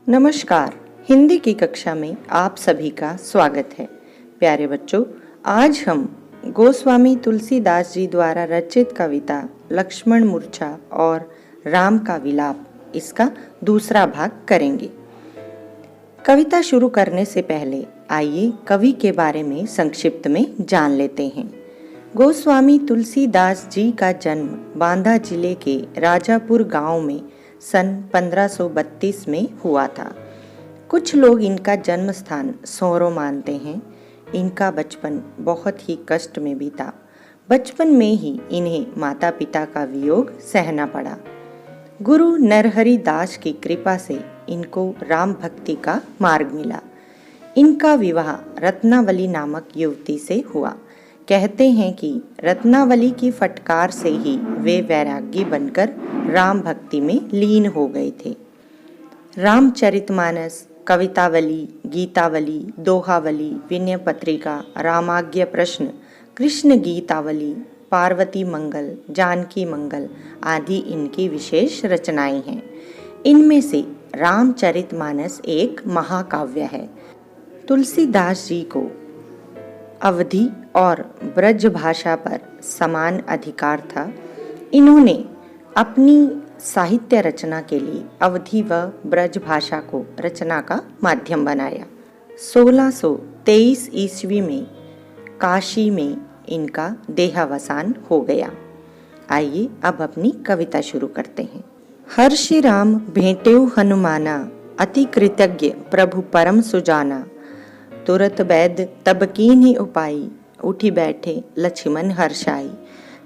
नमस्कार। हिंदी की कक्षा में आप सभी का स्वागत है। प्यारे बच्चों, आज हम गोस्वामी तुलसीदास जी द्वारा रचित कविता लक्ष्मण मूर्छा और राम का विलाप इसका दूसरा भाग करेंगे। कविता शुरू करने से पहले आइए कवि के बारे में संक्षिप्त में जान लेते हैं। गोस्वामी तुलसीदास जी का जन्म बांदा जिले के राजापुर गांव में सन 1532 में हुआ था। कुछ लोग इनका जन्म स्थान सोरो मानते हैं। इनका बचपन बहुत ही कष्ट में बीता। बचपन में ही इन्हें माता पिता का वियोग सहना पड़ा। गुरु नरहरि दास की कृपा से इनको राम भक्ति का मार्ग मिला। इनका विवाह रत्नावली नामक युवती से हुआ। कहते हैं कि रत्नावली की फटकार से ही वे वैरागी बनकर राम भक्ति में लीन हो गए थे। रामचरितमानस, कवितावली, गीतावली, दोहावली, विनय पत्रिका, रामाज्ञ प्रश्न, कृष्ण गीतावली, पार्वती मंगल, जानकी मंगल आदि इनकी विशेष रचनाएं हैं। इनमें से रामचरितमानस एक महाकाव्य है। तुलसीदास जी को अवधी और ब्रज भाषा पर समान अधिकार था। इन्होंने अपनी साहित्य रचना के लिए अवधी व ब्रज भाषा को रचना का माध्यम बनाया। 1623 ईस्वी में काशी में इनका देहावसान हो गया। आइए अब अपनी कविता शुरू करते हैं। हर्षि राम भेंटेउ हनुमाना, अति कृतज्ञ प्रभु परम सुजाना। तुरत बैद तब कीन्ही उपाई, उठी बैठे लक्ष्मण हर्षाई।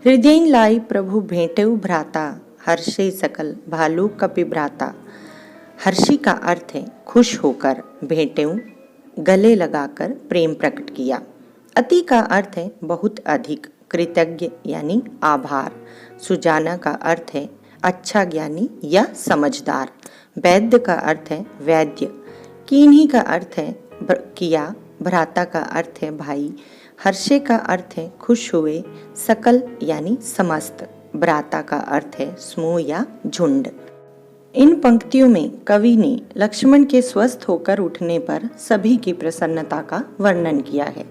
हृदय लाई प्रभु भेंटेउ भ्राता, हर्षे सकल भालू कपि भ्राता। हर्षि का अर्थ है खुश होकर, भेंटेउ गले लगाकर प्रेम प्रकट किया। अति का अर्थ है बहुत अधिक, कृतज्ञ यानी आभार। सुजाना का अर्थ है अच्छा ज्ञानी या समझदार। वैद्य का अर्थ है वैद्य। कीन्ही का अर्थ है किया। भ्राता का अर्थ है भाई। हर्षे का अर्थ है खुश हुए। सकल यानी समस्त। भ्राता का अर्थ है समूह या झुंड। इन पंक्तियों में कवि ने लक्ष्मण के स्वस्थ होकर उठने पर सभी की प्रसन्नता का वर्णन किया है।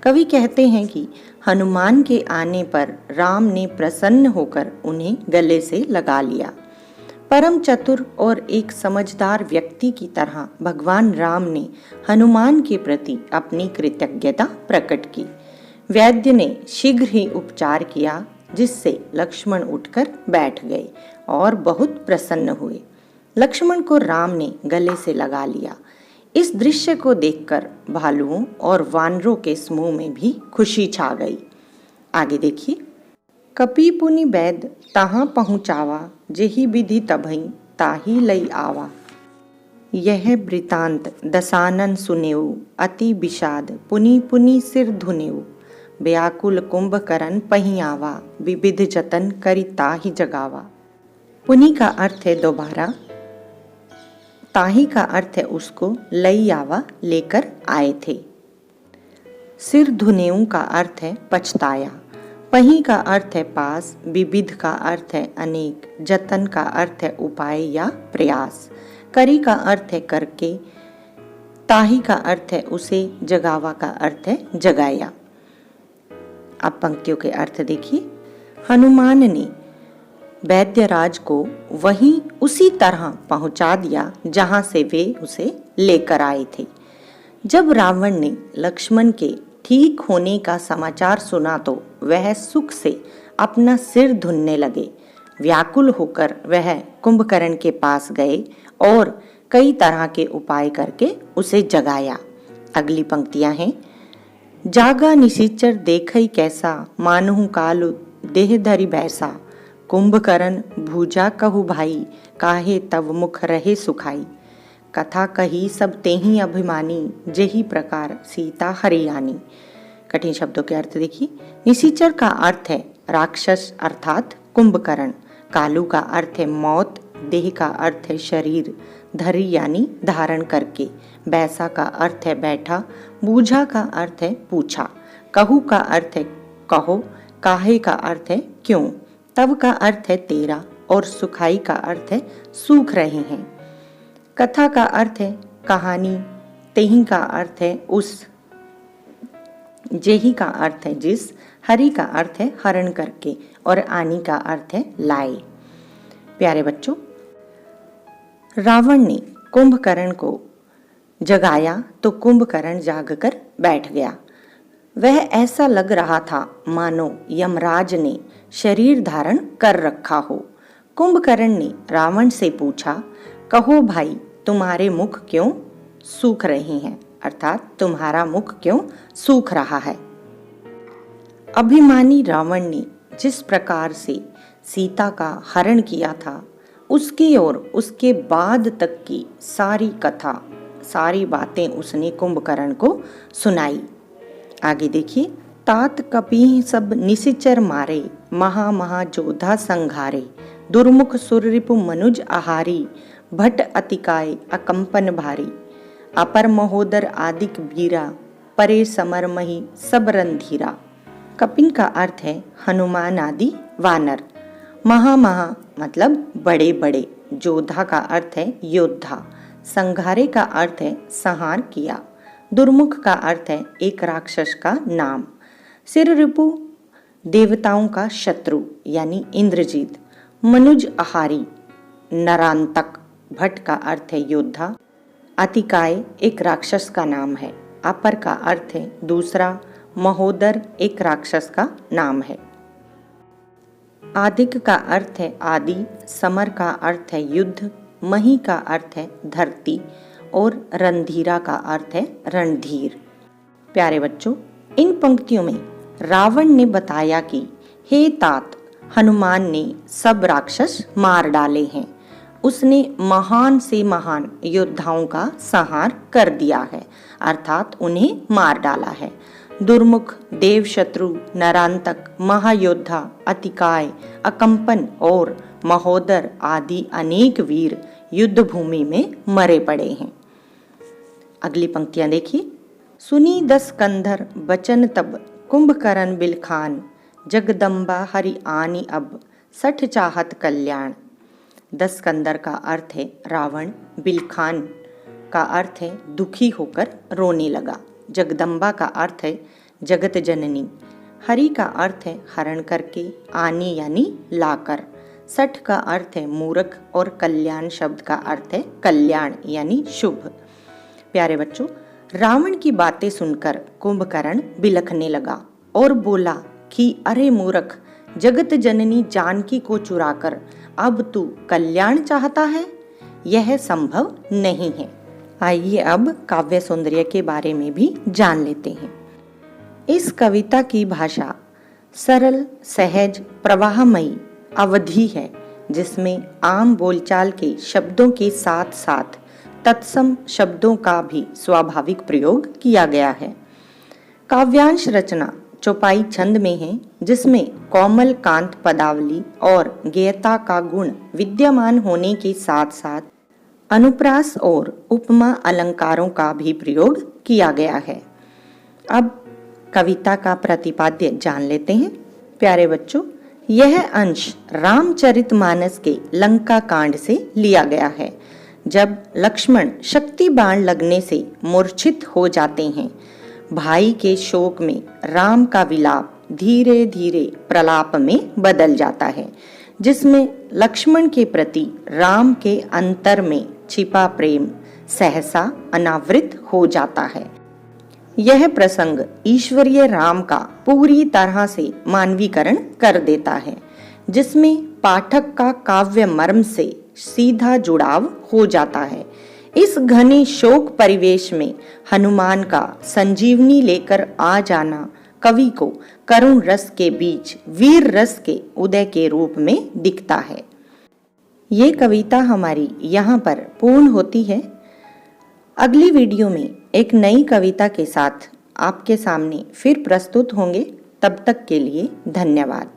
कवि कहते हैं कि हनुमान के आने पर राम ने प्रसन्न होकर उन्हें गले से लगा लिया। परम चतुर और एक समझदार व्यक्ति की तरह भगवान राम ने हनुमान के प्रति अपनी कृतज्ञता प्रकट की। वैद्य ने शीघ्र ही उपचार किया, जिससे लक्ष्मण उठकर बैठ गए और बहुत प्रसन्न हुए। लक्ष्मण को राम ने गले से लगा लिया। इस दृश्य को देखकर भालुओं और वानरों के समूह में भी खुशी छा गई। आगे देखिए। कपि पुनि बैद तहाँ पहुँचावा, जेहि विधि तभई ताहि लई आवा। यह वृतांत दसानन सुनेऊ, अति विषाद पुनि पुनि सिर धुनेऊ। व्याकुल कुंभकर्ण पही आवा, विविध जतन करि ताहि जगावा। पुनि का अर्थ है दोबारा, ताहि का अर्थ है उसको, लई आवा लेकर आए थे। सिर धुनेऊ का अर्थ है पछताया। पही का अर्थ है पास। विविध का अर्थ है अनेक। जतन का अर्थ है उपाय या प्रयास। करी का अर्थ है करके। ताही का अर्थ है उसे। जगावा का अर्थ है जगाया। अब पंक्तियों के अर्थ देखिए। हनुमान ने वैद्यराज को वहीं उसी तरह पहुंचा दिया जहां से वे उसे लेकर आए थे। जब रावण ने लक्ष्मण के ठीक होने का समाचार सुना तो वह सुख से अपना सिर धुनने लगे। व्याकुल होकर वह कुंभकर्ण के पास गए और कई तरह के उपाय करके उसे जगाया। अगली पंक्तियां हैं। जागा निशिचर देखई कैसा, मानहु कालु देह धरि भैसा। कुंभकर्ण भूजा कहु भाई, काहे तव मुख रहे सुखाई। कथा कही सब तेहि अभिमानी, जेहि प्रकार सीता हरियाणी। कठिन शब्दों के अर्थ देखिए। निशिचर का अर्थ है राक्षस अर्थात कुंभकर्ण। कालू का अर्थ है मौत। देह का अर्थ है शरीर। धरि यानी धारण करके। बैसा का अर्थ है बैठा। बूझा का अर्थ है पूछा। कहू का अर्थ है कहो। काहे का अर्थ है क्यों। तव का अर्थ है तेरा और सुखाई का अर्थ है सूख रहे हैं। कथा का अर्थ है कहानी, तेहि का अर्थ है उस, जेहि का अर्थ है जिस, हरि का अर्थ है हरण करके और आनी का अर्थ है लाए। प्यारे बच्चों, रावण ने कुंभकर्ण को जगाया तो कुंभकर्ण जागकर बैठ गया। वह ऐसा लग रहा था मानो यमराज ने शरीर धारण कर रखा हो। कुंभकर्ण ने रावण से पूछा, कहो भाई, तुम्हारे मुख क्यों सूख रहे हैं, अर्थात तुम्हारा मुख क्यों सूख रहा है। अभिमानी रावण ने जिस प्रकार से सीता का हरण किया था, उसकी और उसके बाद तक की सारी कथा, सारी बातें उसने कुंभकर्ण को सुनाई। आगे देखिए, तात कपि सब निशिचर मारे, महा महा जोधा संघारे, दुर्मुख सुररिपु मनुज आहारी, भट अतिकाय अकंपन भारी, अपर महोदर आदिक वीरा, परे समर मही सब रणधीरा। कपिन का अर्थ है हनुमान आदि वानर, महा महा मतलब बड़े बड़े, जोधा का अर्थ है योद्धा, संघारे का अर्थ है संहार किया, दुर्मुख का अर्थ है एक राक्षस का नाम, सिररिपु देवताओं का शत्रु यानी इंद्रजीत, मनुज आहारी नरांतक, भट का अर्थ है योद्धा, अतिकाय एक राक्षस का नाम है, अपर का अर्थ है दूसरा, महोदर एक राक्षस का नाम है, आदिक का अर्थ है आदि, समर का अर्थ है युद्ध, मही का अर्थ है धरती और रणधीरा का अर्थ है रणधीर। प्यारे बच्चों, इन पंक्तियों में रावण ने बताया कि हे तात, हनुमान ने सब राक्षस मार डाले हैं। उसने महान से महान योद्धाओं का संहार कर दिया है, अर्थात उन्हें मार डाला है। दुर्मुख, देव शत्रु, नरांतक, महायोद्धा, अतिकाय, अकंपन और महोदर आदि अनेक वीर युद्ध भूमि में मरे पड़े हैं। अगली पंक्तियां देखिए, सुनी 10 कंधर बचन तब, कुंभकर्ण बिलखान, जगदम्बा हरि आनी अब, 60 चाहत कल्याण। 10 कंधर का अर्थ है रावण, बिलखान का अर्थ है दुखी होकर रोने लगा, जगदम्बा का अर्थ है जगत जननी, हरि का अर्थ है हरण करके, आनी यानी लाकर, 60 का अर्थ है मूर्ख और कल्याण शब्द का अर्थ है कल्याण यानी शुभ। प्यारे बच्चों, रावण की बातें सुनकर कुंभकर्ण बिलखने लगा और बोला कि अरे मूर्ख, जगत जननी जानकी को चुराकर अब तू कल्याण चाहता है, यह संभव नहीं है। आइए अब काव्य सौंदर्य के बारे में भी जान लेते हैं। इस कविता की भाषा सरल, सहज, प्रवाहमयी, अवधि है, जिसमें आम बोलचाल के शब्दों के साथ साथ तत्सम शब्दों का भी स्वाभाविक प्रयोग किया गया है। काव्यांश रचना चौपाई छंद में है, जिसमें कोमल कांत पदावली और गेयता का गुण विद्यमान होने के साथ साथ अनुप्रास और उपमा अलंकारों का भी प्रयोग किया गया है। अब कविता का प्रतिपाद्य जान लेते हैं। प्यारे बच्चों, यह अंश रामचरितमानस के लंका कांड से लिया गया है, जब लक्ष्मण शक्ति बाण लगने से मूर्छित हो जाते हैं। भाई के शोक में राम का विलाप धीरे धीरे प्रलाप में बदल जाता है, जिसमें लक्ष्मण के प्रति राम के अंतर में छिपा प्रेम सहसा अनावृत हो जाता है। यह प्रसंग ईश्वरीय राम का पूरी तरह से मानवीकरण कर देता है, जिसमें पाठक का काव्य मर्म से सीधा जुड़ाव हो जाता है। इस घने शोक परिवेश में हनुमान का संजीवनी लेकर आ जाना कवि को करुण रस के बीच वीर रस के उदय के रूप में दिखता है। ये कविता हमारी यहाँ पर पूर्ण होती है। अगली वीडियो में एक नई कविता के साथ आपके सामने फिर प्रस्तुत होंगे। तब तक के लिए धन्यवाद।